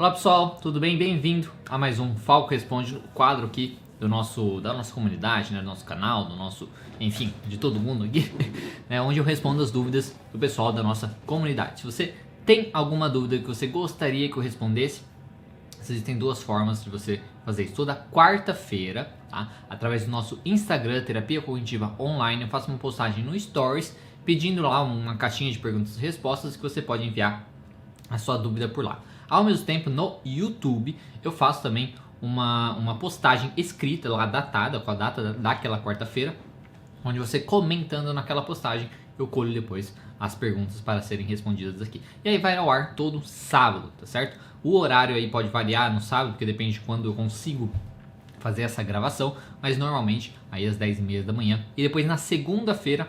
Olá pessoal, tudo bem? Bem-vindo a mais um Falco Responde, quadro aqui da nossa comunidade, né, do nosso canal, enfim, de todo mundo aqui, né, onde eu respondo as dúvidas do pessoal da nossa comunidade. Se você tem alguma dúvida que você gostaria que eu respondesse, existem duas formas de você fazer isso. Toda quarta-feira, tá? Através do nosso Instagram, Terapia Cognitiva Online, eu faço uma postagem no Stories pedindo lá uma caixinha de perguntas e respostas que você pode enviar a sua dúvida por lá. Ao mesmo tempo, no YouTube, eu faço também uma postagem escrita lá, datada, com a data daquela quarta-feira, onde você comentando naquela postagem, eu colho depois as perguntas para serem respondidas aqui. E aí vai ao ar todo sábado, tá certo? O horário aí pode variar no sábado, porque depende de quando eu consigo fazer essa gravação, mas normalmente aí às 10h30 da manhã. E depois na segunda-feira,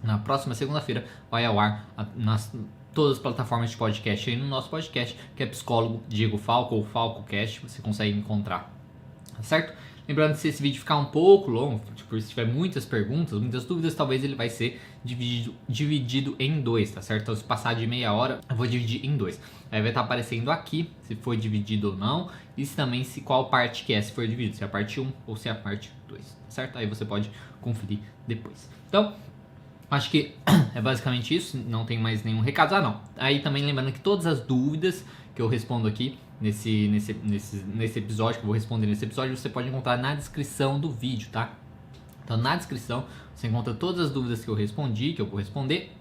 na próxima segunda-feira, vai ao ar nas todas as plataformas de podcast aí no nosso podcast, que é Psicólogo Diego Falco ou FalcoCast, você consegue encontrar, tá certo? Lembrando que se esse vídeo ficar um pouco longo, tipo, se tiver muitas perguntas, muitas dúvidas, talvez ele vai ser dividido em dois, tá certo? Então se passar de meia hora, eu vou dividir em dois. Aí vai estar aparecendo aqui se foi dividido ou não, e também se qual parte que é, se for dividido, se é a parte 1 ou se é a parte 2, tá certo? Aí você pode conferir depois. Então, acho que é basicamente isso, não tem mais nenhum recado. Não. Aí também lembrando que todas as dúvidas que eu respondo aqui nesse episódio, que eu vou responder nesse episódio, você pode encontrar na descrição do vídeo, tá? Então na descrição você encontra todas as dúvidas que eu respondi, que eu vou responder.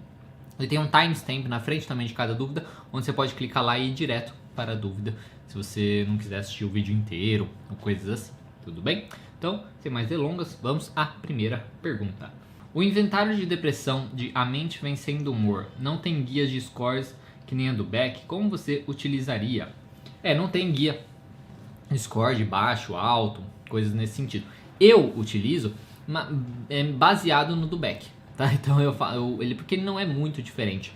E tem um timestamp na frente também de cada dúvida, onde você pode clicar lá e ir direto para a dúvida, se você não quiser assistir o vídeo inteiro ou coisas assim, tudo bem? Então, sem mais delongas, vamos à primeira pergunta. O inventário de depressão de A Mente Vencendo o Humor não tem guias de scores que nem a do Beck? Como você utilizaria? Não tem guia de score de baixo, alto, coisas nesse sentido. Eu utilizo baseado no do Beck, tá? Então porque ele não é muito diferente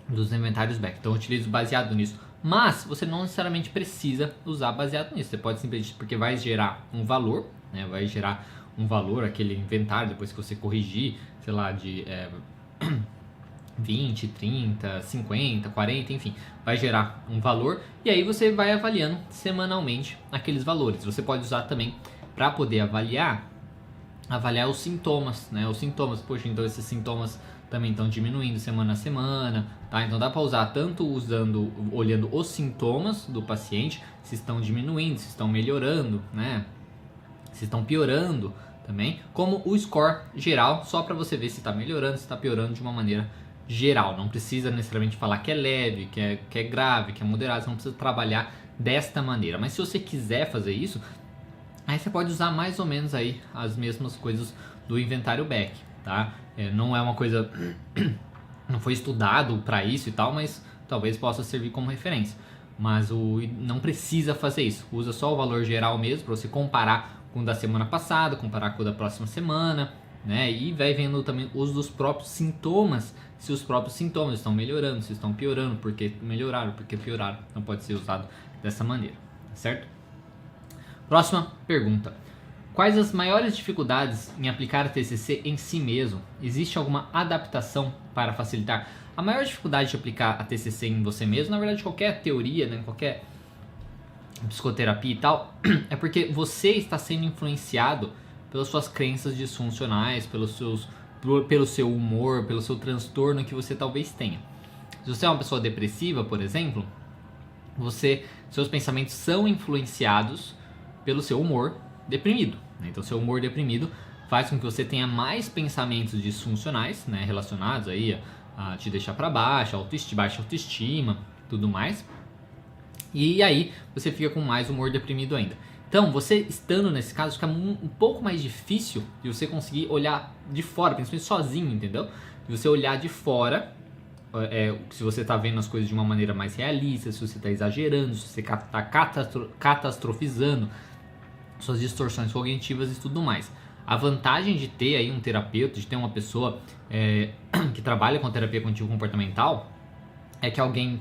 dos inventários Beck. Então eu utilizo baseado nisso. Mas você não necessariamente precisa usar baseado nisso. Você pode simplesmente, porque vai gerar um valor, né? Vai gerar um valor, aquele inventário, depois que você corrigir, sei lá, de 20, 30, 50, 40, enfim, vai gerar um valor e aí você vai avaliando semanalmente aqueles valores. Você pode usar também para poder avaliar os sintomas, né? Os sintomas, poxa, então esses sintomas também estão diminuindo semana a semana, tá? Então dá para usar tanto olhando os sintomas do paciente, se estão diminuindo, se estão melhorando, né? Se estão piorando também, como o score geral, só para você ver se está melhorando, se está piorando de uma maneira geral. Não precisa necessariamente falar que é leve, que é grave, que é moderado, você não precisa trabalhar desta maneira. Mas se você quiser fazer isso, aí você pode usar mais ou menos aí as mesmas coisas do inventário Beck, tá? Não é uma coisa, não foi estudado para isso e tal, mas talvez possa servir como referência. Mas não precisa fazer isso, usa só o valor geral mesmo para você comparar com o da semana passada, comparar com o da próxima semana, né? E vai vendo também os dos próprios sintomas, se os próprios sintomas estão melhorando, se estão piorando, porque melhoraram, porque pioraram. Não pode ser usado dessa maneira, certo? Próxima pergunta. Quais as maiores dificuldades em aplicar a TCC em si mesmo? Existe alguma adaptação para facilitar? A maior dificuldade de aplicar a TCC em você mesmo, na verdade qualquer teoria, né, qualquer psicoterapia e tal, é porque você está sendo influenciado pelas suas crenças disfuncionais, pelo seu humor, pelo seu transtorno que você talvez tenha. Se você é uma pessoa depressiva, por exemplo, seus pensamentos são influenciados pelo seu humor deprimido, né? Então seu humor deprimido faz com que você tenha mais pensamentos disfuncionais, né, relacionados aí a te deixar para baixo, baixa autoestima, tudo mais. E aí você fica com mais humor deprimido ainda. Então, você estando nesse caso, fica um pouco mais difícil de você conseguir olhar de fora, principalmente sozinho, entendeu? De você olhar de fora, se você está vendo as coisas de uma maneira mais realista, se você está exagerando, se você está catastrofizando suas distorções cognitivas e tudo mais. A vantagem de ter aí um terapeuta, de ter uma pessoa que trabalha com terapia cognitivo-comportamental, é que alguém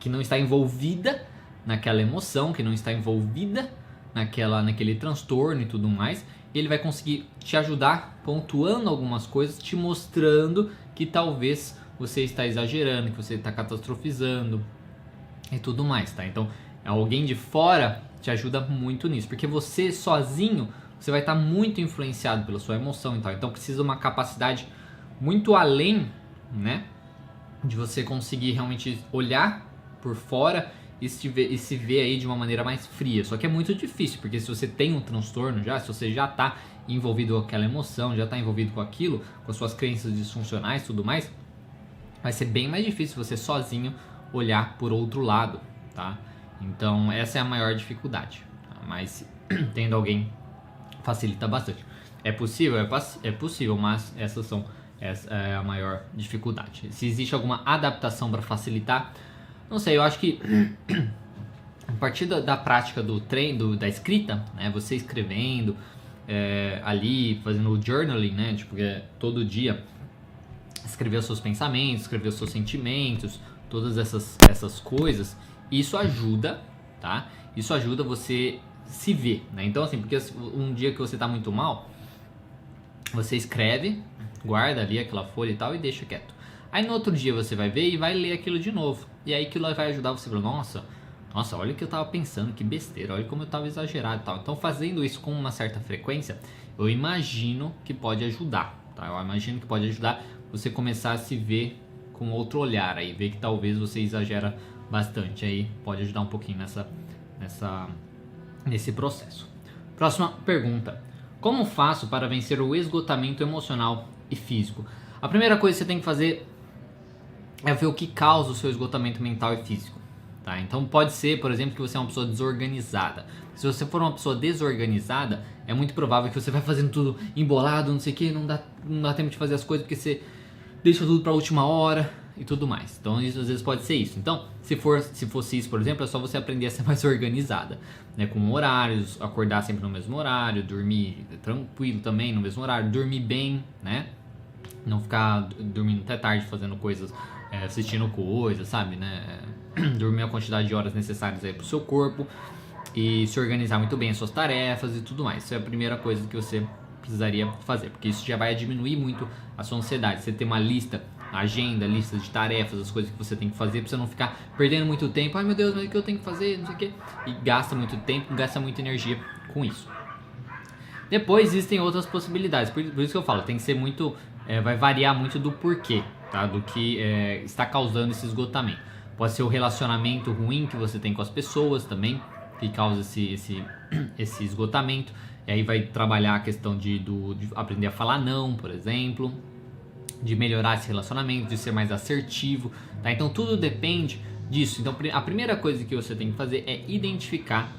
que não está envolvida naquela emoção, que não está envolvida naquele transtorno e tudo mais, ele vai conseguir te ajudar pontuando algumas coisas, te mostrando que talvez você está exagerando, que você está catastrofizando, e tudo mais, tá? Então, alguém de fora te ajuda muito nisso, porque você sozinho, você vai estar muito influenciado pela sua emoção e tal. Então, precisa uma capacidade muito além, né, de você conseguir realmente olhar por fora e se ver aí de uma maneira mais fria. Só que é muito difícil, porque se você tem um transtorno já, se você já está envolvido com aquela emoção, já está envolvido com aquilo, com as suas crenças disfuncionais e tudo mais, vai ser bem mais difícil você sozinho olhar por outro lado, tá? Então essa é a maior dificuldade, tá? Mas tendo alguém facilita bastante. É possível? É possível, mas essa é a maior dificuldade. Se existe alguma adaptação para facilitar, não sei, eu acho que a partir da prática do treino, da escrita, né, você escrevendo ali, fazendo o journaling, né, tipo, todo dia escrever os seus pensamentos, escrever os seus sentimentos, todas essas coisas, isso ajuda, tá? Isso ajuda você se ver, né? Então assim, porque um dia que você tá muito mal, você escreve, guarda ali aquela folha e tal e deixa quieto. Aí no outro dia você vai ver e vai ler aquilo de novo. E aí aquilo vai ajudar você a falar, nossa, olha o que eu tava pensando, que besteira, olha como eu tava exagerado e tal. Então fazendo isso com uma certa frequência, eu imagino que pode ajudar, tá? Eu imagino que pode ajudar você começar a se ver com outro olhar aí, ver que talvez você exagera bastante aí, pode ajudar um pouquinho nesse processo. Próxima pergunta. Como faço para vencer o esgotamento emocional e físico? A primeira coisa que você tem que fazer é ver o que causa o seu esgotamento mental e físico. Tá? Então pode ser, por exemplo, que você é uma pessoa desorganizada. Se você for uma pessoa desorganizada, é muito provável que você vai fazendo tudo embolado, não sei o que, não dá tempo de fazer as coisas porque você deixa tudo para a última hora e tudo mais. Então isso às vezes pode ser isso. Então, se fosse isso, por exemplo, é só você aprender a ser mais organizada, né? Com horários, acordar sempre no mesmo horário, dormir tranquilo também no mesmo horário, dormir bem, né? Não ficar dormindo até tarde fazendo coisas, assistindo coisas, sabe, né? Dormir a quantidade de horas necessárias aí pro seu corpo e se organizar muito bem as suas tarefas e tudo mais. Isso é a primeira coisa que você precisaria fazer, porque isso já vai diminuir muito a sua ansiedade. Você ter uma lista, agenda, lista de tarefas, as coisas que você tem que fazer, pra você não ficar perdendo muito tempo. Ai meu Deus, mas o que eu tenho que fazer, não sei o que. E gasta muito tempo, gasta muita energia com isso. Depois existem outras possibilidades, por isso que eu falo, tem que ser muito, vai variar muito do porquê, tá? Do que está causando esse esgotamento. Pode ser o relacionamento ruim que você tem com as pessoas também, que causa esse esgotamento. E aí vai trabalhar a questão de aprender a falar não, por exemplo, de melhorar esse relacionamento, de ser mais assertivo, tá? Então tudo depende disso. Então a primeira coisa que você tem que fazer é identificar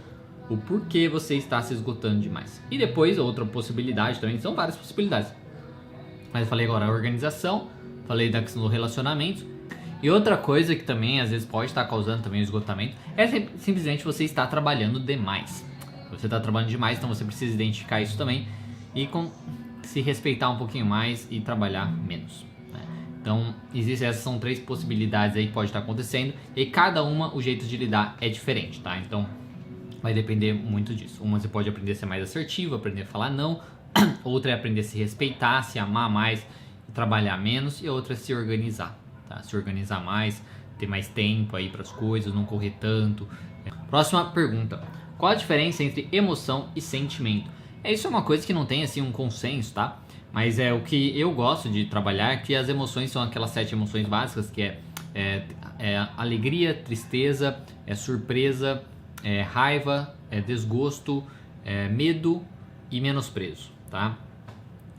o porquê você está se esgotando demais. E depois outra possibilidade também, são várias possibilidades. Mas eu falei agora a organização, falei da questão do relacionamento. E outra coisa que também às vezes pode estar causando também o esgotamento é simplesmente você estar trabalhando demais. Você está trabalhando demais, então você precisa identificar isso também e se respeitar um pouquinho mais e trabalhar menos, né? Então, essas são 3 possibilidades aí que pode estar acontecendo e cada uma, o jeito de lidar é diferente, tá? Então, vai depender muito disso. Uma você pode aprender a ser mais assertivo, aprender a falar não, outra é aprender a se respeitar, se amar mais e trabalhar menos, e outra é se organizar, tá? Se organizar mais, ter mais tempo aí para as coisas, não correr tanto. Próxima pergunta. Qual a diferença entre emoção e sentimento? Isso é uma coisa que não tem assim um consenso, tá? Mas o que eu gosto de trabalhar, que as emoções são aquelas 7 emoções básicas, que é alegria, tristeza, surpresa, raiva, desgosto, medo e menosprezo, tá?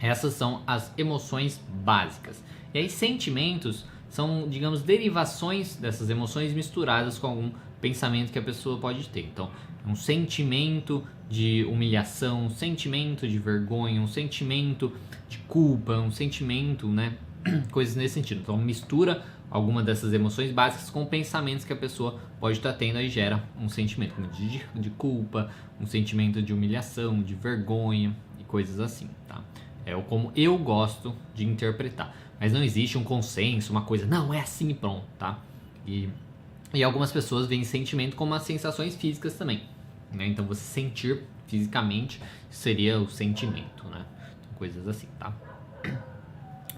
Essas são as emoções básicas. E aí sentimentos são, digamos, derivações dessas emoções misturadas com algum pensamento que a pessoa pode ter. Então, um sentimento de humilhação, um sentimento de vergonha, um sentimento de culpa, um sentimento, né? Coisas nesse sentido. Então, mistura alguma dessas emoções básicas com pensamentos que a pessoa pode estar tendo, aí gera um sentimento de culpa, um sentimento de humilhação, de vergonha e coisas assim, tá? É como eu gosto de interpretar. Mas não existe um consenso, uma coisa, não, é assim e pronto, tá? E algumas pessoas veem sentimento como as sensações físicas também, né? Então você sentir fisicamente seria o sentimento, né? Então, coisas assim, tá?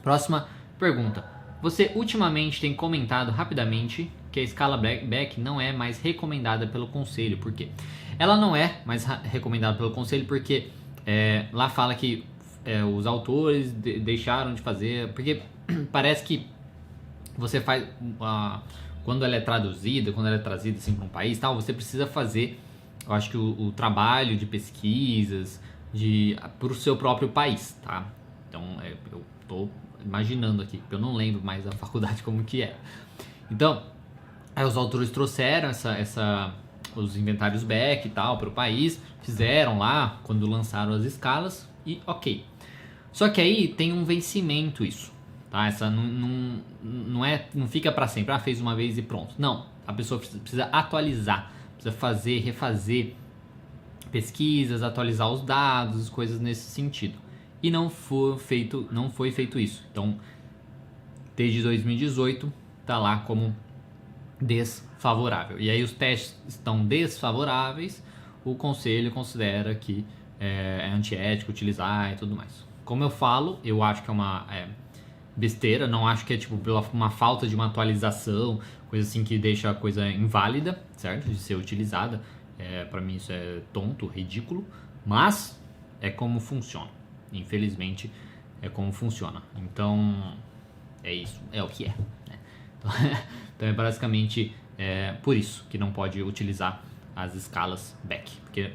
Próxima pergunta. Você ultimamente tem comentado rapidamente que a escala Beck não é mais recomendada pelo conselho. Por quê? Ela não é mais recomendada pelo conselho porque lá fala que os autores deixaram de fazer, porque parece que você faz quando ela é traduzida, quando ela é trazida assim para um país, tal, você precisa fazer, eu acho que o trabalho de pesquisas para o seu próprio país, tá? Então eu tô imaginando aqui, porque eu não lembro mais da faculdade como que é. Então, aí os autores trouxeram os inventários Beck e tal para o país, fizeram lá quando lançaram as escalas e ok. Só que aí tem um vencimento isso, tá? Essa não fica para sempre, fez uma vez e pronto. Não, a pessoa precisa atualizar, precisa refazer pesquisas, atualizar os dados, coisas nesse sentido. E não foi feito isso. Então, desde 2018 tá lá como desfavorável. E aí os testes estão desfavoráveis, o conselho considera que é antiético utilizar e tudo mais. Como eu falo, eu acho que é uma besteira, não acho que é tipo uma falta de uma atualização, coisa assim que deixa a coisa inválida, certo? De ser utilizada. Para mim isso é tonto, ridículo, mas é como funciona. Infelizmente é como funciona. Então é isso, é o que é, né? Então é basicamente por isso que não pode utilizar as escalas Beck, porque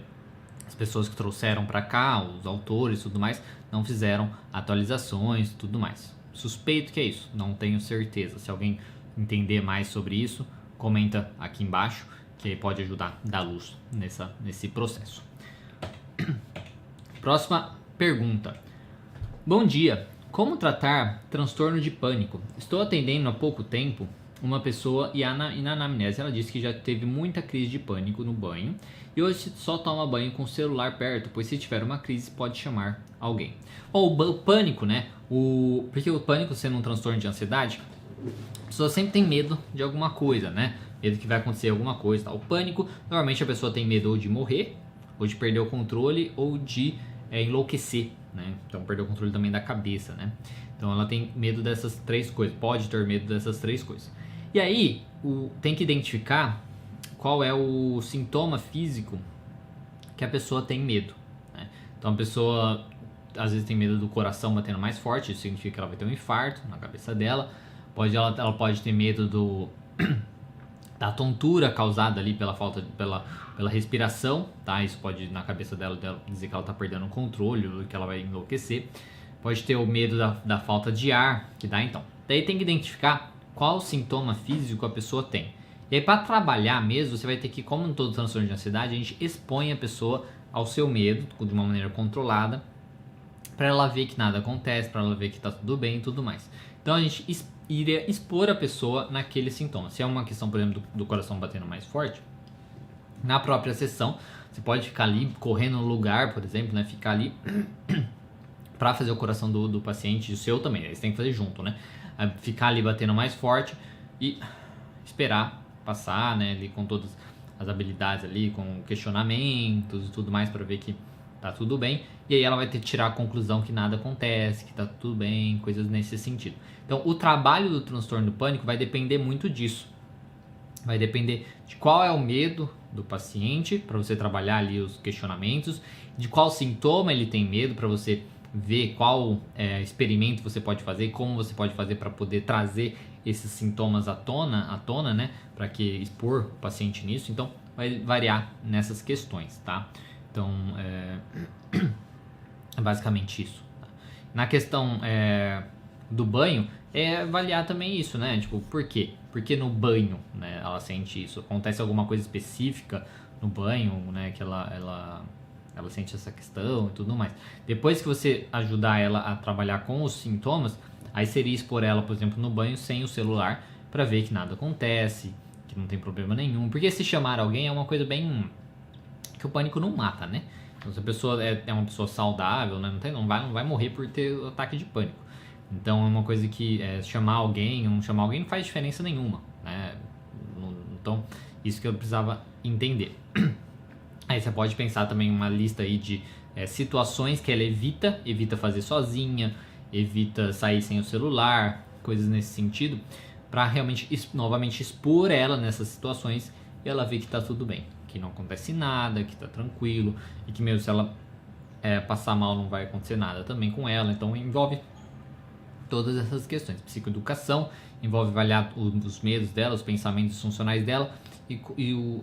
as pessoas que trouxeram para cá, os autores e tudo mais, não fizeram atualizações e tudo mais. Suspeito que é isso, não tenho certeza. Se alguém entender mais sobre isso, comenta aqui embaixo, que pode ajudar a dar luz nesse processo. Próxima pergunta. Bom dia, como tratar transtorno de pânico? Estou atendendo há pouco tempo uma pessoa e na anamnese ela disse que já teve muita crise de pânico no banho e hoje só toma banho com o celular perto, pois se tiver uma crise pode chamar alguém. Ou o pânico, né? Porque o pânico sendo um transtorno de ansiedade, a pessoa sempre tem medo de alguma coisa, né? Medo que vai acontecer alguma coisa. Tá? O pânico, normalmente a pessoa tem medo ou de morrer, ou de perder o controle, ou de enlouquecer, né? Então perder o controle também da cabeça, né? Então ela tem medo dessas três coisas, pode ter medo dessas três coisas. E aí, tem que identificar qual é o sintoma físico que a pessoa tem medo, né? Então a pessoa às vezes tem medo do coração batendo mais forte, isso significa que ela vai ter um infarto na cabeça dela. Ela pode ter medo da tontura causada ali pela respiração, tá? Isso pode na cabeça dela dizer que ela está perdendo o controle, que ela vai enlouquecer. Pode ter o medo da falta de ar, que dá então. Daí tem que identificar qual sintoma físico a pessoa tem. E aí para trabalhar mesmo, você vai ter que, como em todo transtorno de ansiedade, a gente expõe a pessoa ao seu medo de uma maneira controlada, para ela ver que nada acontece, para ela ver que está tudo bem e tudo mais. Então a gente iria expor a pessoa naquele sintoma. Se é uma questão, por exemplo, do coração batendo mais forte, na própria sessão, você pode ficar ali correndo no lugar, por exemplo, né? Ficar ali para fazer o coração do paciente e o seu também, né? Você tem que fazer junto, né? Ficar ali batendo mais forte e esperar passar, né? Ali com todas as habilidades ali, com questionamentos e tudo mais para ver que tá tudo bem. E aí ela vai ter que tirar a conclusão que nada acontece, que tá tudo bem, coisas nesse sentido. Então o trabalho do transtorno do pânico vai depender muito disso. Vai depender de qual é o medo do paciente, para você trabalhar ali os questionamentos, de qual sintoma ele tem medo, para você ver qual experimento você pode fazer, como você pode fazer para poder trazer esses sintomas à tona, né? Para que expor o paciente nisso. Então vai variar nessas questões, tá? Então é basicamente isso. Tá? Na questão do banho, avaliar também isso, né? Tipo, por quê? Porque no banho, né, ela sente isso? Acontece alguma coisa específica no banho, né? Que ela sente essa questão e tudo mais. Depois que você ajudar ela a trabalhar com os sintomas, aí seria expor ela, por exemplo, no banho sem o celular, para ver que nada acontece, que não tem problema nenhum. Porque se chamar alguém é uma coisa bem... que o pânico não mata, né? Então se a pessoa é uma pessoa saudável, né, não vai morrer por ter ataque de pânico. Então é uma coisa que chamar alguém ou não chamar alguém não faz diferença nenhuma, né? Então isso que eu precisava entender. Aí você pode pensar também uma lista aí de situações que ela evita fazer sozinha, evita sair sem o celular, coisas nesse sentido, para realmente novamente expor ela nessas situações e ela ver que tá tudo bem, que não acontece nada, que tá tranquilo e que mesmo se ela passar mal não vai acontecer nada também com ela. Então envolve todas essas questões. Psicoeducação envolve avaliar os medos dela, os pensamentos funcionais dela e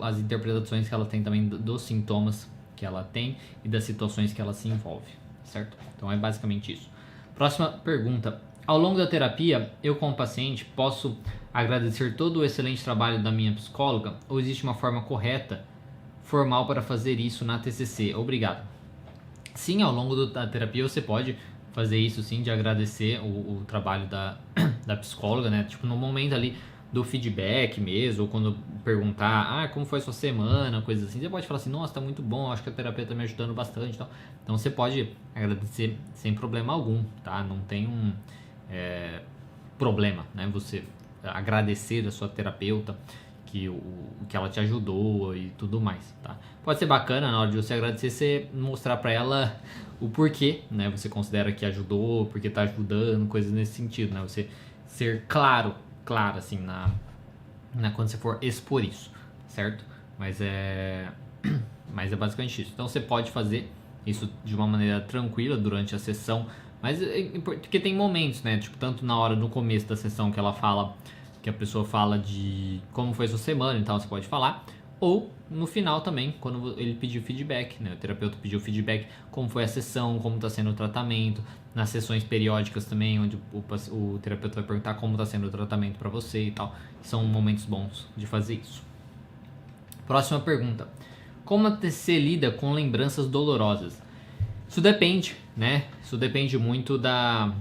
as interpretações que ela tem também dos sintomas que ela tem e das situações que ela se envolve, certo? Então é basicamente isso. Próxima pergunta. Ao longo da terapia, eu como paciente posso agradecer todo o excelente trabalho da minha psicóloga ou existe uma forma correta, formal para fazer isso na TCC? Obrigado. Sim, ao longo da terapia você pode fazer isso sim, de agradecer o trabalho da psicóloga, né? Tipo, no momento ali do feedback mesmo, ou quando perguntar, como foi a sua semana, coisas assim, você pode falar assim, nossa, tá muito bom, acho que a terapia tá me ajudando bastante, então você pode agradecer sem problema algum, tá? Não tem problema, né? Você agradecer a sua terapeuta que ela te ajudou e tudo mais, tá? Pode ser bacana na hora de você agradecer, você mostrar pra ela o porquê, né? Você considera que ajudou, porque tá ajudando, coisas nesse sentido, né? Você ser claro assim, quando você for expor isso, certo? Mas é basicamente isso. Então você pode fazer isso de uma maneira tranquila durante a sessão, mas porque tem momentos, né? Tipo, tanto na hora, no começo da sessão que a pessoa fala de como foi a sua semana, então você pode falar, ou no final também, quando ele pediu feedback, né? O terapeuta pediu feedback, como foi a sessão, como está sendo o tratamento, nas sessões periódicas também, onde o terapeuta vai perguntar como está sendo o tratamento para você e tal. São momentos bons de fazer isso. Próxima pergunta. Como a TCC lida com lembranças dolorosas? Isso depende, né? Isso depende muito da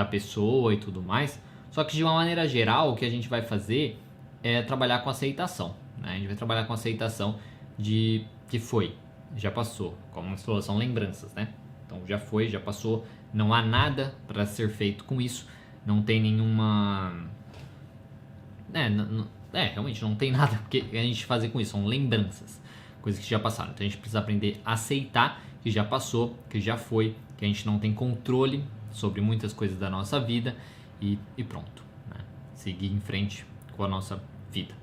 pessoa e tudo mais. Só que de uma maneira geral, o que a gente vai fazer é trabalhar com aceitação, né? A gente vai trabalhar com aceitação de que foi, já passou, como você falou, são lembranças, né? Então já foi, já passou, não há nada para ser feito com isso, não tem nenhuma... realmente não tem nada que a gente fazer com isso, são lembranças, coisas que já passaram. Então a gente precisa aprender a aceitar que já passou, que já foi, que a gente não tem controle sobre muitas coisas da nossa vida e pronto, né? Seguir em frente com a nossa vida.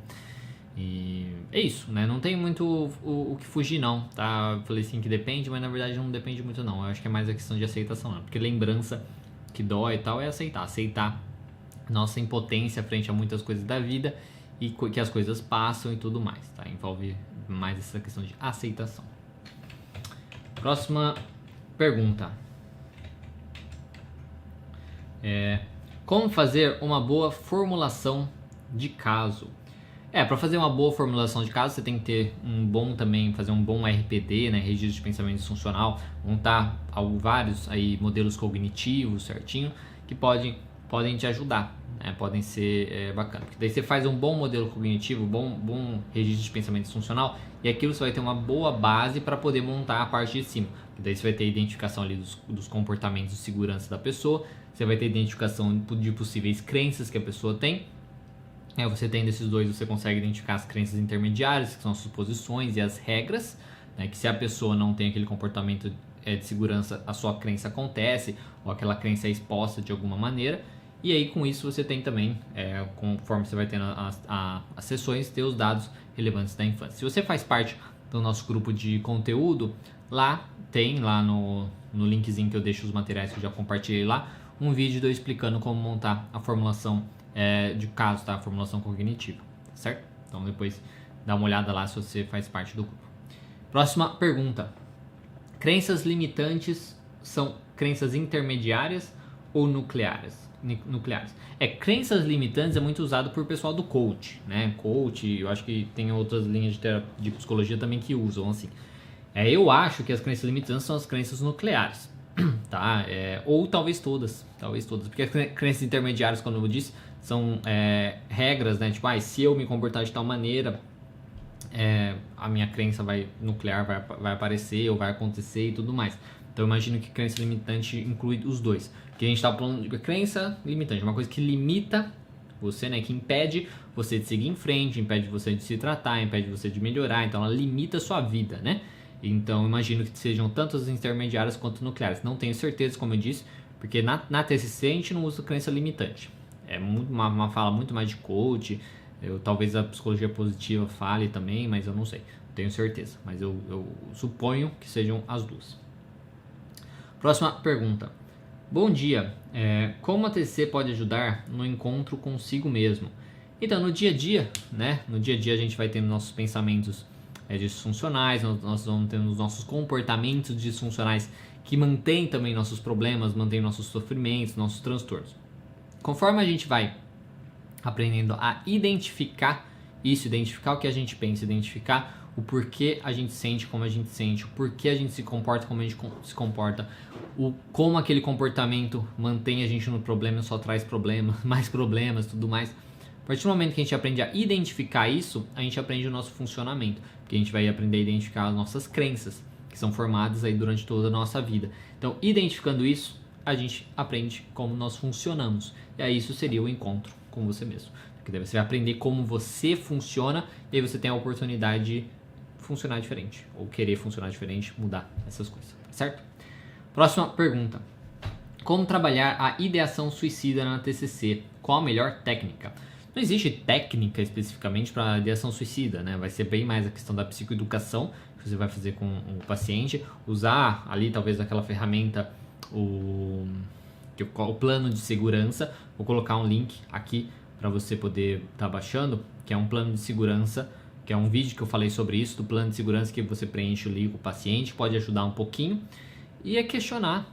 E é isso, né? Não tem muito o que fugir não, tá? Eu falei assim que depende, mas na verdade não depende muito não. Eu acho que é mais a questão de aceitação, né? Porque lembrança que dói e tal é aceitar nossa impotência frente a muitas coisas da vida e que as coisas passam e tudo mais, tá? Envolve mais essa questão de aceitação. Próxima pergunta. Como fazer uma boa formulação de caso? Para fazer uma boa formulação de caso, você tem que ter fazer um bom RPD, né, registro de pensamento disfuncional, montar vários aí modelos cognitivos certinho, que podem te ajudar, né, podem ser bacana. Porque daí você faz um bom modelo cognitivo, bom registro de pensamento disfuncional, e aquilo você vai ter uma boa base para poder montar a parte de cima. Porque daí você vai ter a identificação ali dos comportamentos de segurança da pessoa, você vai ter identificação de possíveis crenças que a pessoa tem. Você tendo esses dois, você consegue identificar as crenças intermediárias, que são as suposições e as regras, né? Que se a pessoa não tem aquele comportamento de segurança, a sua crença acontece, ou aquela crença é exposta de alguma maneira. E aí com isso você tem também, conforme você vai tendo as sessões, ter os dados relevantes da infância. Se você faz parte do nosso grupo de conteúdo, lá no linkzinho que eu deixo os materiais que eu já compartilhei lá, um vídeo eu explicando como montar a formulação de caso, tá? A formulação cognitiva, certo? Então depois dá uma olhada lá se você faz parte do grupo. Próxima pergunta. Crenças limitantes são crenças intermediárias ou nucleares? Crenças limitantes é muito usado por pessoal do coach, né? Coach, eu acho que tem outras linhas de psicologia também que usam assim. Eu acho que as crenças limitantes são as crenças nucleares, tá? Ou talvez todas, porque as crenças intermediárias, como eu disse, são regras, né? Tipo, se eu me comportar de tal maneira, a minha crença nuclear vai aparecer ou vai acontecer e tudo mais. Então eu imagino que crença limitante inclui os dois. Porque a gente está falando de crença limitante, uma coisa que limita você, né? Que impede você de seguir em frente, impede você de se tratar, impede você de melhorar. Então ela limita a sua vida, né? Então eu imagino que sejam tanto as intermediárias quanto nucleares. Não tenho certeza, como eu disse, porque na TCC a gente não usa crença limitante. É uma fala muito mais de coach. Talvez a psicologia positiva fale também, mas eu não sei, não tenho certeza. Mas eu suponho que sejam as duas. Próxima pergunta. Bom dia, como a TCC pode ajudar no encontro consigo mesmo? Então, no dia a dia, né? No dia a dia a gente vai tendo nossos pensamentos disfuncionais, nós vamos tendo os nossos comportamentos disfuncionais que mantêm também nossos problemas, mantêm nossos sofrimentos, nossos transtornos. Conforme a gente vai aprendendo a identificar isso, identificar o que a gente pensa, identificar o porquê a gente sente como a gente sente, o porquê a gente se comporta como a gente se comporta, como aquele comportamento mantém a gente no problema, só traz problemas, mais problemas, tudo mais. A partir do momento que a gente aprende a identificar isso, a gente aprende o nosso funcionamento, porque a gente vai aprender a identificar as nossas crenças, que são formadas aí durante toda a nossa vida. Então, identificando isso, a gente aprende como nós funcionamos. E aí isso seria o encontro com você mesmo. Porque daí você vai aprender como você funciona e aí você tem a oportunidade de funcionar diferente, ou querer funcionar diferente, mudar essas coisas, certo? Próxima pergunta. Como trabalhar a ideação suicida na TCC? Qual a melhor técnica? Não existe técnica especificamente para ideação suicida, né? Vai ser bem mais a questão da psicoeducação que você vai fazer com o paciente, usar ali talvez aquela ferramenta, o plano de segurança. Vou colocar um link aqui para você poder estar baixando, que é um plano de segurança, que é um vídeo que eu falei sobre isso, do plano de segurança que você preenche ali com o paciente, pode ajudar um pouquinho. E é questionar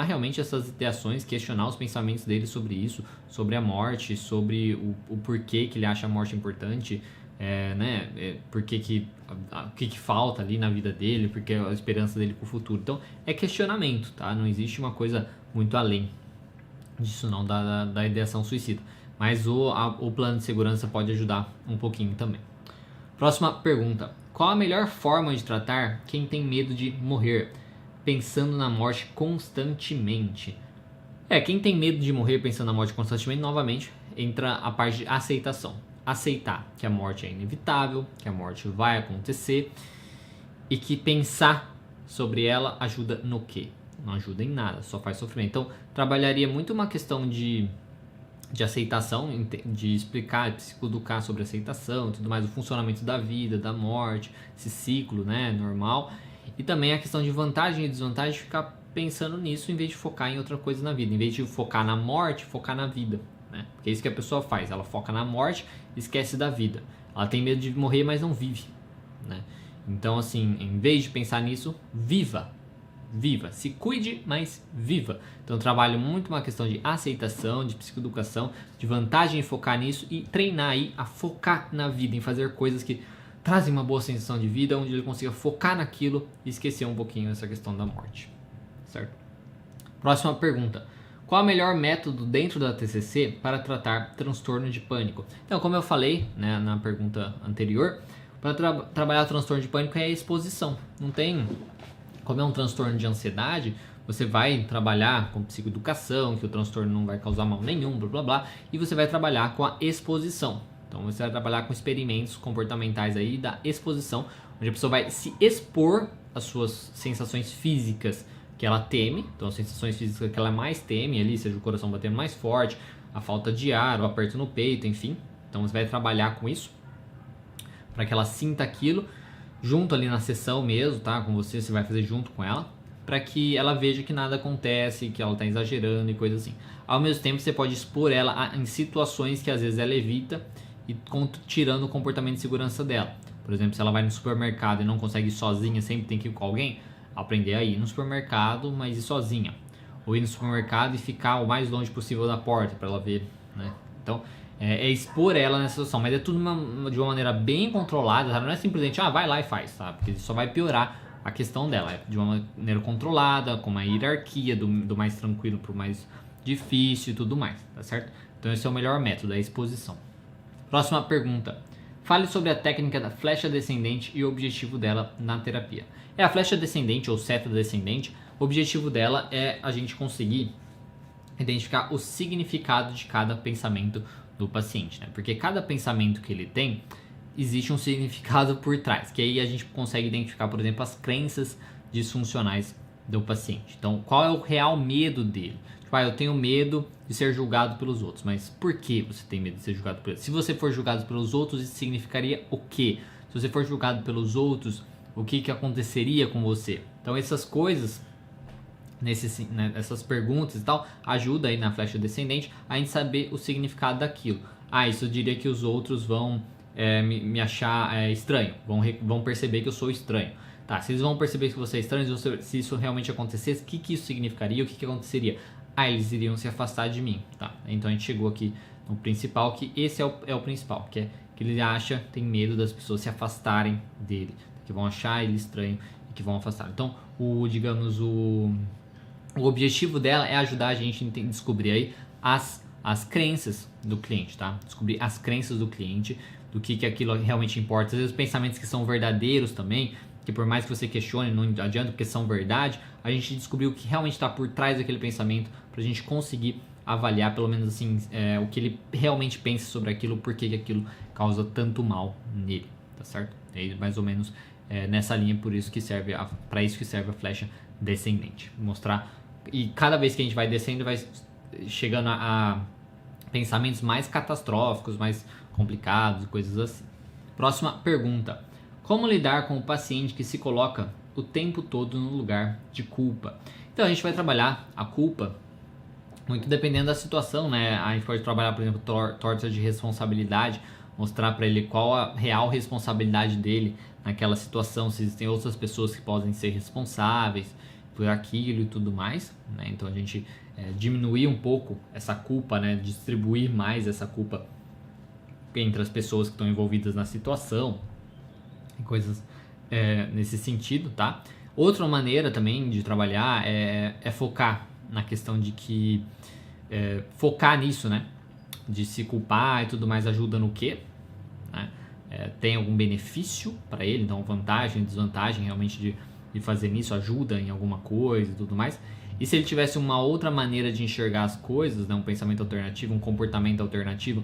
realmente essas ideações, questionar os pensamentos dele sobre isso, sobre a morte, sobre o porquê que ele acha a morte importante, o que falta ali na vida dele, porque a esperança dele pro futuro. Então é questionamento, tá? Não existe uma coisa muito além disso não, da ideação suicida. Mas o plano de segurança pode ajudar um pouquinho também. Próxima pergunta. Qual a melhor forma de tratar quem tem medo de morrer, pensando na morte constantemente? Quem tem medo de morrer pensando na morte constantemente, novamente, entra a parte de aceitação. Aceitar que a morte é inevitável, que a morte vai acontecer e que pensar sobre ela ajuda no quê? Não ajuda em nada, só faz sofrimento. Então, trabalharia muito uma questão de aceitação, de explicar, psicoeducar sobre aceitação e tudo mais, o funcionamento da vida, da morte, esse ciclo, né, normal. E também a questão de vantagem e desvantagem, de ficar pensando nisso em vez de focar em outra coisa na vida. Em vez de focar na morte, focar na vida, né? Porque é isso que a pessoa faz, ela foca na morte e esquece da vida. Ela tem medo de morrer, mas não vive, né? Então, assim, em vez de pensar nisso, viva. Viva, se cuide, mas viva. Então eu trabalho muito uma questão de aceitação, de psicoeducação, de vantagem em focar nisso e treinar aí a focar na vida, em fazer coisas que trazem uma boa sensação de vida, onde ele consiga focar naquilo e esquecer um pouquinho essa questão da morte, certo? Próxima pergunta. Qual o melhor método dentro da TCC para tratar transtorno de pânico? Então, como eu falei, né, na pergunta anterior, para trabalhar o transtorno de pânico é a exposição. Não tem... Como é um transtorno de ansiedade, você vai trabalhar com psicoeducação, que o transtorno não vai causar mal nenhum, blá blá blá, e você vai trabalhar com a exposição. Então você vai trabalhar com experimentos comportamentais aí da exposição, onde a pessoa vai se expor às suas sensações físicas que ela teme, então as sensações físicas que ela mais teme ali, seja o coração batendo mais forte, a falta de ar, o aperto no peito, enfim. Então você vai trabalhar com isso, para que ela sinta aquilo, junto ali na sessão mesmo, tá? Com você vai fazer junto com ela, para que ela veja que nada acontece, que ela está exagerando e coisa assim. Ao mesmo tempo, você pode expor ela em situações que às vezes ela evita e tirando o comportamento de segurança dela. Por exemplo, se ela vai no supermercado e não consegue ir sozinha, sempre tem que ir com alguém, aprender a ir no supermercado, mas ir sozinha. Ou ir no supermercado e ficar o mais longe possível da porta, para ela ver, né? Então, é expor ela nessa situação, mas é tudo de uma maneira bem controlada, sabe? Não é simplesmente, vai lá e faz, tá? Porque isso só vai piorar a questão dela. É de uma maneira controlada, com uma hierarquia do mais tranquilo pro mais difícil e tudo mais, tá certo? Então esse é o melhor método, a exposição. Próxima pergunta. Fale sobre a técnica da flecha descendente e o objetivo dela na terapia. A flecha descendente ou seta descendente, o objetivo dela é a gente conseguir identificar o significado de cada pensamento do paciente, né? Porque cada pensamento que ele tem, existe um significado por trás, que aí a gente consegue identificar, por exemplo, as crenças disfuncionais do paciente. Então, qual é o real medo dele? Tipo, eu tenho medo de ser julgado pelos outros. Mas por que você tem medo de ser julgado pelos outros? Se você for julgado pelos outros, isso significaria o quê? Se você for julgado pelos outros, o que aconteceria com você? Então, essas coisas, essas perguntas e tal, ajuda aí na flecha descendente a gente saber o significado daquilo. Isso eu diria que os outros vão me achar estranho, vão perceber que eu sou estranho. Tá, se eles vão perceber que você é estranho, se isso realmente acontecesse, o que isso significaria, o que aconteceria? Eles iriam se afastar de mim, tá? Então a gente chegou aqui no principal, que esse é o principal, que é que ele tem medo das pessoas se afastarem dele, que vão achar ele estranho e que vão afastar. Então, o objetivo dela é ajudar a gente a descobrir aí as crenças do cliente, tá? Descobrir as crenças do cliente, do que aquilo realmente importa. Às vezes pensamentos que são verdadeiros também, que por mais que você questione, não adianta porque são verdade, a gente descobriu o que realmente está por trás daquele pensamento pra gente conseguir avaliar, pelo menos assim, o que ele realmente pensa sobre aquilo, por que aquilo causa tanto mal nele, tá certo? É mais ou menos nessa linha, para isso que serve a flecha descendente. Mostrar, e cada vez que a gente vai descendo, vai chegando a pensamentos mais catastróficos, mais complicados, coisas assim. Próxima pergunta. Como lidar com o paciente que se coloca o tempo todo no lugar de culpa? Então a gente vai trabalhar a culpa muito dependendo da situação, né? A gente pode trabalhar, por exemplo, torta de responsabilidade, mostrar para ele qual a real responsabilidade dele naquela situação, se existem outras pessoas que podem ser responsáveis por aquilo e tudo mais, né? Então a gente diminuir um pouco essa culpa, né? Distribuir mais essa culpa entre as pessoas que estão envolvidas na situação, e coisas nesse sentido, tá? Outra maneira também de trabalhar é focar na questão de que focar nisso, né? De se culpar e tudo mais ajuda no quê? Né? Tem algum benefício para ele, então vantagem, desvantagem realmente de fazer nisso, ajuda em alguma coisa e tudo mais. E se ele tivesse uma outra maneira de enxergar as coisas, né? Um pensamento alternativo, um comportamento alternativo,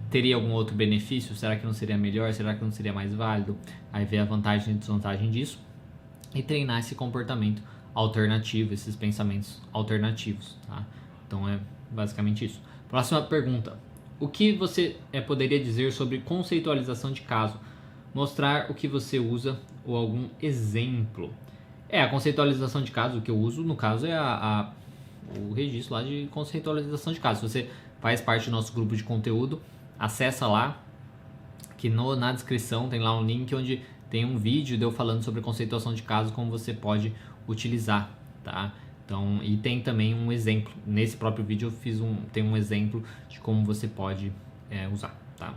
teria algum outro benefício? Será que não seria melhor? Será que não seria mais válido? Aí ver a vantagem e desvantagem disso e treinar esse comportamento alternativo, esses pensamentos alternativos, tá? Então é basicamente isso. Próxima pergunta. O que você poderia dizer sobre conceitualização de caso? Mostrar o que você usa ou algum exemplo. A conceitualização de caso, o que eu uso, no caso, é o registro lá de conceitualização de caso. Se você faz parte do nosso grupo de conteúdo, acessa lá, que na descrição tem lá um link onde tem um vídeo de eu falando sobre conceituação de caso, como você pode utilizar, tá? Então, e tem também um exemplo, nesse próprio vídeo tem um exemplo de como você pode usar, tá?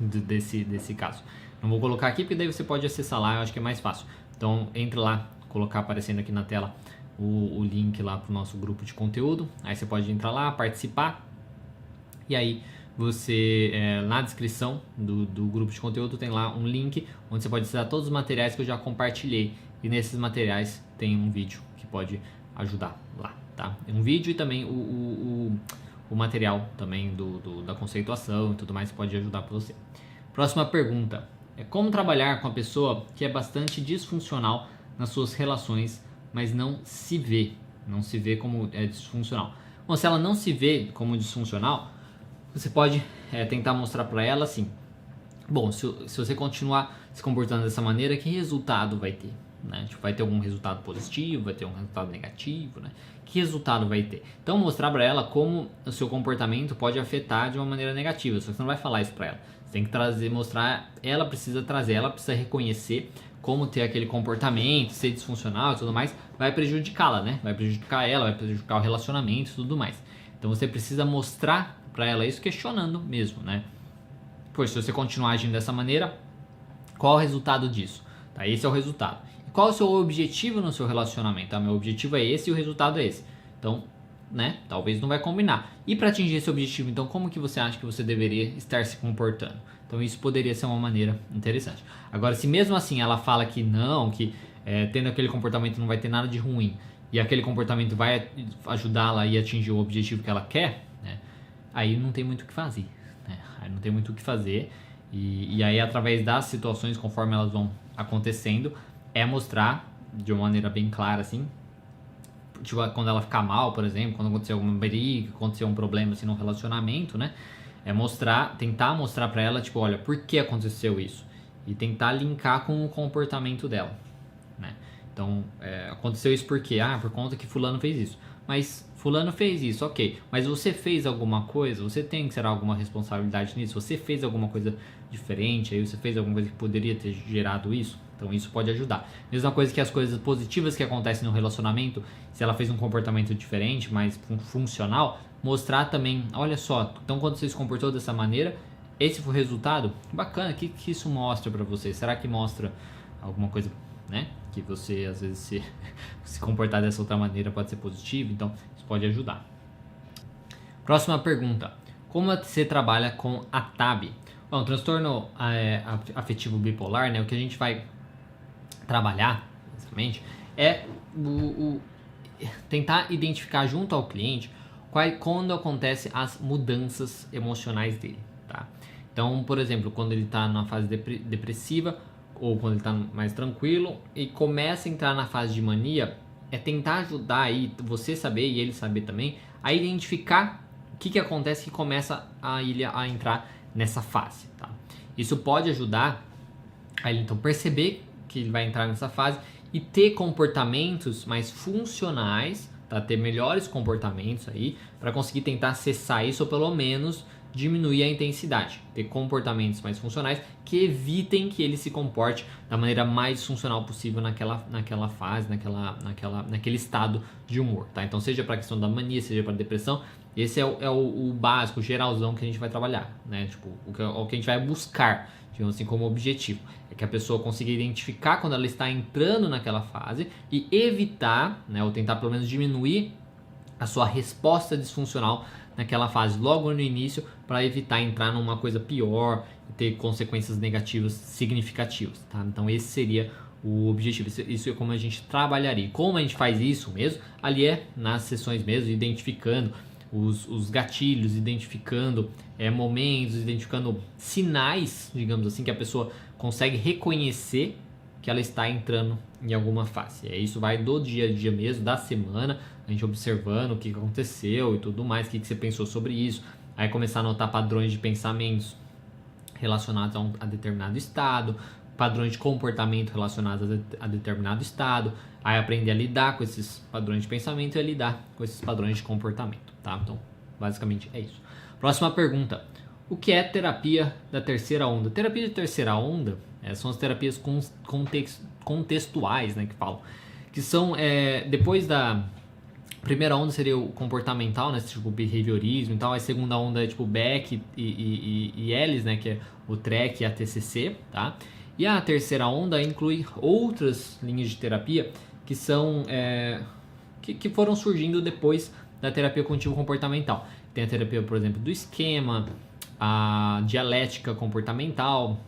Desse caso. Não vou colocar aqui porque daí você pode acessar lá, eu acho que é mais fácil. Então, entre lá, colocar aparecendo aqui na tela o link lá para o nosso grupo de conteúdo, aí você pode entrar lá, participar, e aí você, na descrição do grupo de conteúdo tem lá um link onde você pode acessar todos os materiais que eu já compartilhei, e nesses materiais tem um vídeo que pode ajudar lá, tá? Um vídeo e também o material também da conceituação e tudo mais pode ajudar para você. Próxima pergunta. Como trabalhar com a pessoa que é bastante disfuncional nas suas relações, mas não se vê como disfuncional? Bom, se ela não se vê como disfuncional, você pode tentar mostrar para ela assim: bom, se você continuar se comportando dessa maneira, que resultado vai ter? Né? Tipo, vai ter algum resultado positivo, vai ter um resultado negativo, né? Que resultado vai ter? Então mostrar para ela como o seu comportamento pode afetar de uma maneira negativa, só que você não vai falar isso para ela. Você tem que mostrar, ela precisa reconhecer como ter aquele comportamento, ser disfuncional e tudo mais, vai prejudicá-la, né? Vai prejudicar ela, vai prejudicar o relacionamento e tudo mais. Então você precisa mostrar para ela isso questionando mesmo, né? Pois se você continuar agindo dessa maneira, qual é o resultado disso? Tá? Esse é o resultado. Qual é o seu objetivo no seu relacionamento? Tá? Meu objetivo é esse e o resultado é esse. Então, né? Talvez não vai combinar. E para atingir esse objetivo, então, como que você acha que você deveria estar se comportando? Então, isso poderia ser uma maneira interessante. Agora, se mesmo assim ela fala que não, que tendo aquele comportamento não vai ter nada de ruim, e aquele comportamento vai ajudá-la a atingir o objetivo que ela quer, né? Aí não tem muito o que fazer. Né? Aí não tem muito o que fazer. E aí, através das situações, conforme elas vão acontecendo, mostrar de uma maneira bem clara, assim. Tipo, quando ela ficar mal, por exemplo, quando acontecer alguma briga, acontecer um problema assim no relacionamento, né? Tentar mostrar pra ela, tipo, olha, por que aconteceu isso? E tentar linkar com o comportamento dela, né? Então, aconteceu isso por quê? Ah, por conta que fulano fez isso. Mas fulano fez isso, ok. Mas você fez alguma coisa? Você tem que ter alguma responsabilidade nisso? Você fez alguma coisa diferente? Aí você fez alguma coisa que poderia ter gerado isso? Então isso pode ajudar. Mesma coisa que as coisas positivas que acontecem no relacionamento, se ela fez um comportamento diferente, mais funcional, mostrar também, olha só, então quando você se comportou dessa maneira, esse foi o resultado? Bacana, o que isso mostra pra você? Será que mostra alguma coisa, né? Que você às vezes se comportar dessa outra maneira pode ser positivo, então isso pode ajudar. Próxima pergunta. Como você trabalha com a TAB? Bom, o transtorno afetivo bipolar, né? O que a gente vai trabalhar, basicamente, é tentar identificar junto ao cliente quando acontecem as mudanças emocionais dele, tá? Então, por exemplo, quando ele está na fase depressiva ou quando ele está mais tranquilo e começa a entrar na fase de mania, é tentar ajudar aí, você saber e ele saber também, a identificar o que acontece que começa a ele a entrar nessa fase, tá? Isso pode ajudar a ele então perceber que ele vai entrar nessa fase e ter comportamentos mais funcionais, tá? Ter melhores comportamentos aí para conseguir tentar acessar isso ou pelo menos diminuir a intensidade, ter comportamentos mais funcionais que evitem que ele se comporte da maneira mais funcional possível naquela fase, naquele estado de humor, tá? Então seja para a questão da mania, seja para depressão, esse é o básico, o geralzão que a gente vai trabalhar, né? Tipo, o que a gente vai buscar, digamos assim, como objetivo, é que a pessoa consiga identificar quando ela está entrando naquela fase e evitar, né, ou tentar pelo menos diminuir a sua resposta disfuncional naquela fase logo no início, para evitar entrar numa coisa pior e ter consequências negativas significativas, tá? Então esse seria o objetivo, isso é como a gente trabalharia. Como a gente faz isso mesmo? Ali é nas sessões mesmo, identificando os gatilhos, identificando momentos, identificando sinais, digamos assim, que a pessoa consegue reconhecer que ela está entrando em alguma fase. Isso vai do dia a dia mesmo, da semana, a gente observando o que aconteceu e tudo mais, o que você pensou sobre isso. Aí começar a notar padrões de pensamentos relacionados a determinado estado, padrões de comportamento relacionados a determinado estado, aí aprender a lidar com esses padrões de pensamento e a lidar com esses padrões de comportamento, tá? Então, basicamente é isso. Próxima pergunta. O que é terapia da terceira onda? Terapia de terceira onda são as terapias contextuais, né, que falam. Que são, depois da primeira onda seria o comportamental, né, tipo behaviorismo e tal. A segunda onda é tipo Beck e Ellis, né, que é o TREC e a TCC, tá? E a terceira onda inclui outras linhas de terapia que são que foram surgindo depois da terapia cognitivo-comportamental. Tem a terapia, por exemplo, do esquema, a dialética comportamental,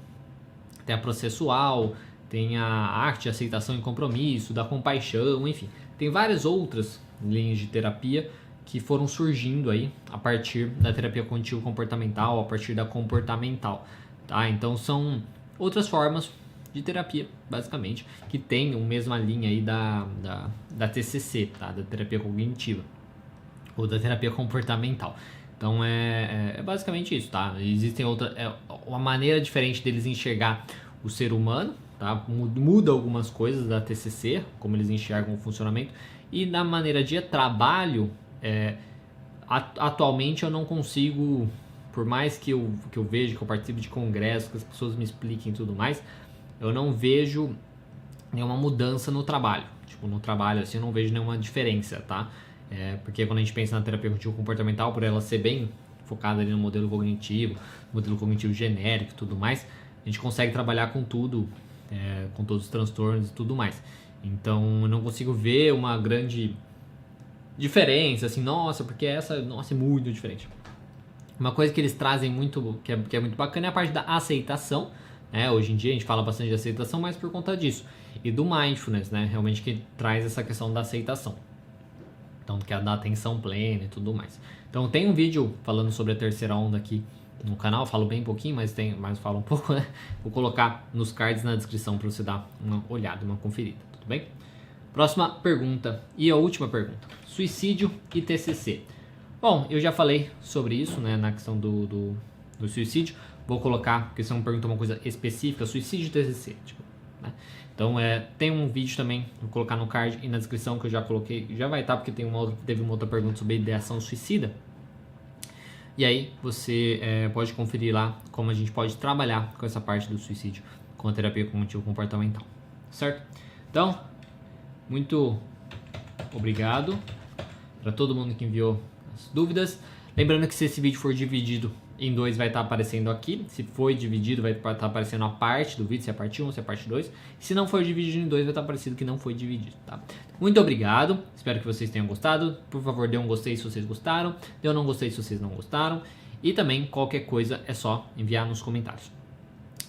tem a processual, tem a arte de aceitação e compromisso, da compaixão, enfim. Tem várias outras linhas de terapia que foram surgindo aí a partir da terapia cognitivo-comportamental, a partir da comportamental, tá? Então são outras formas de terapia, basicamente, que tem a mesma linha aí da TCC, tá? Da terapia cognitiva ou da terapia comportamental. Então é basicamente isso, tá? Existem uma maneira diferente deles enxergar o ser humano, tá? Muda algumas coisas da TCC, como eles enxergam o funcionamento, e na maneira de trabalho, atualmente eu não consigo, por mais que eu veja, que eu participe de congressos, que as pessoas me expliquem e tudo mais, eu não vejo nenhuma mudança no trabalho. Tipo, no trabalho assim eu não vejo nenhuma diferença, tá? Porque quando a gente pensa na terapia cognitivo-comportamental, por ela ser bem focada ali no modelo cognitivo genérico e tudo mais, a gente consegue trabalhar com tudo, com todos os transtornos e tudo mais. Então eu não consigo ver uma grande diferença, assim, porque essa é muito diferente. Uma coisa que eles trazem muito, que é muito bacana, é a parte da aceitação, né? Hoje em dia a gente fala bastante de aceitação, mas por conta disso. E do mindfulness, né? Realmente que traz essa questão da aceitação. Então, que é da atenção plena e tudo mais. Então, tem um vídeo falando sobre a terceira onda aqui no canal. Eu falo bem pouquinho, mas falo um pouco, né? Vou colocar nos cards na descrição para você dar uma olhada, uma conferida, tudo bem? Próxima pergunta e a última pergunta: suicídio e TCC. Bom, eu já falei sobre isso, né, na questão do suicídio. Vou colocar, porque você perguntou uma coisa específica, suicídio e TCC. Tipo, né? Então, tem um vídeo também, vou colocar no card e na descrição que eu já coloquei. Já vai estar, porque teve uma outra pergunta sobre ideação suicida. E aí você pode conferir lá como a gente pode trabalhar com essa parte do suicídio com a terapia cognitivo-comportamental, certo? Então, muito obrigado para todo mundo que enviou as dúvidas. Lembrando que se esse vídeo for dividido em dois, vai estar aparecendo aqui. Se foi dividido, vai estar aparecendo a parte do vídeo, se é a parte 1, se é a parte 2. Se não for dividido em dois, vai estar aparecendo que não foi dividido, tá? Muito obrigado, espero que vocês tenham gostado. Por favor, dê um gostei se vocês gostaram, dê um não gostei se vocês não gostaram. E também, qualquer coisa é só enviar nos comentários.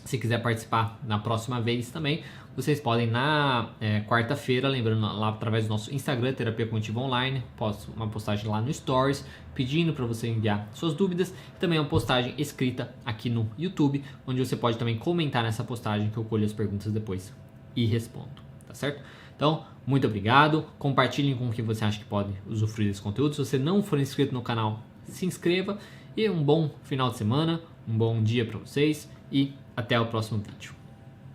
Se quiser participar na próxima vez também, vocês podem na quarta-feira, lembrando lá através do nosso Instagram, Terapia Cognitiva Online, posto uma postagem lá no Stories, pedindo para você enviar suas dúvidas. E também uma postagem escrita aqui no YouTube, onde você pode também comentar nessa postagem que eu colho as perguntas depois e respondo, tá certo? Então, muito obrigado, compartilhem com quem você acha que pode usufruir desse conteúdo. Se você não for inscrito no canal, se inscreva e um bom final de semana, um bom dia para vocês e até o próximo vídeo.